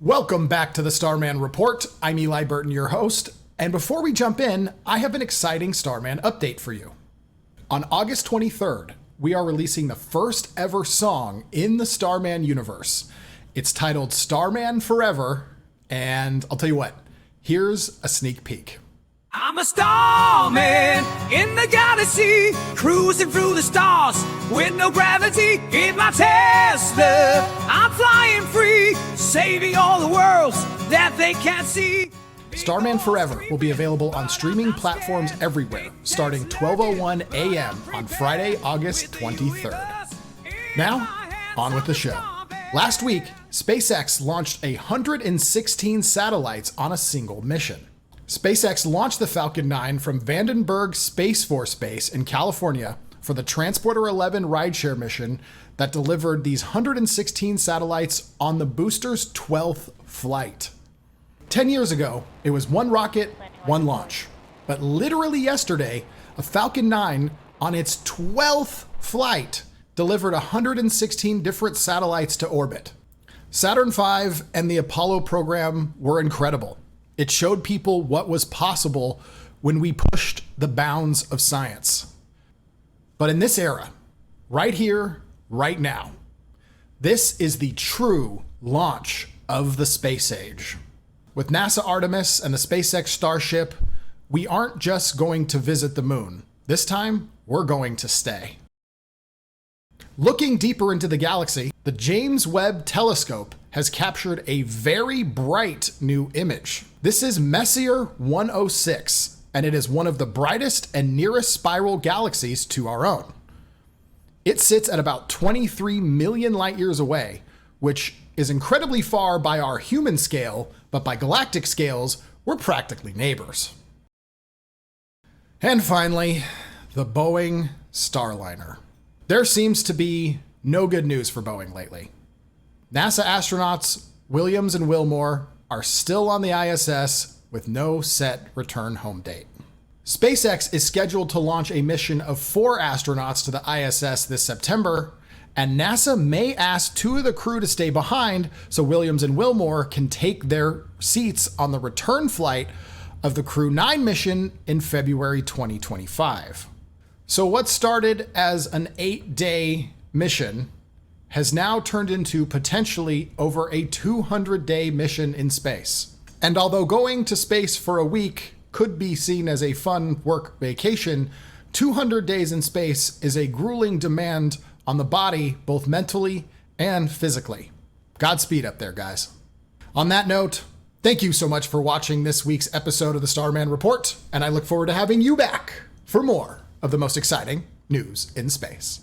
Welcome back to the Starman Report. I'm Eli Burton, your host. And before we jump in, I have an exciting Starman update for you. On August 23rd, we are releasing the first ever song in the Starman universe. It's titled Starman Forever, and I'll tell you what, here's a sneak peek. I'm a starman in the galaxy, cruising through the stars with no gravity in my Tesla. I'm flying free, saving all the worlds that they can't see. Starman Forever will be available on streaming platforms everywhere, starting 12:01 a.m. on Friday, August 23rd. Now, on with the show. Last week, SpaceX launched 116 satellites on a single mission. SpaceX launched the Falcon 9 from Vandenberg Space Force Base in California for the Transporter 11 rideshare mission that delivered these 116 satellites on the booster's 12th flight. 10 years ago, it was one rocket, one launch. But literally yesterday, a Falcon 9 on its 12th flight delivered 116 different satellites to orbit. Saturn V and the Apollo program were incredible. It showed people what was possible when we pushed the bounds of science. But in this era, right here, right now, this is the true launch of the space age. With NASA Artemis and the SpaceX Starship, we aren't just going to visit the moon. This time, we're going to stay. Looking deeper into the galaxy, the James Webb Telescope has captured a very bright new image. This is Messier 106, and it is one of the brightest and nearest spiral galaxies to our own. It sits at about 23 million light years away, which is incredibly far by our human scale, but by galactic scales, we're practically neighbors. And finally, the Boeing Starliner. There seems to be no good news for Boeing lately. NASA astronauts Williams and Wilmore are still on the ISS with no set return home date. SpaceX is scheduled to launch a mission of 4 astronauts to the ISS this September, and NASA may ask 2 of the crew to stay behind so Williams and Wilmore can take their seats on the return flight of the Crew 9 mission in February 2025. So what started as an 8-day mission has now turned into potentially over a 200-day mission in space. And although going to space for a week could be seen as a fun work vacation, 200 days in space is a grueling demand on the body, both mentally and physically. Godspeed up there, guys. On that note, thank you so much for watching this week's episode of the Starman Report, and I look forward to having you back for more of the most exciting news in space.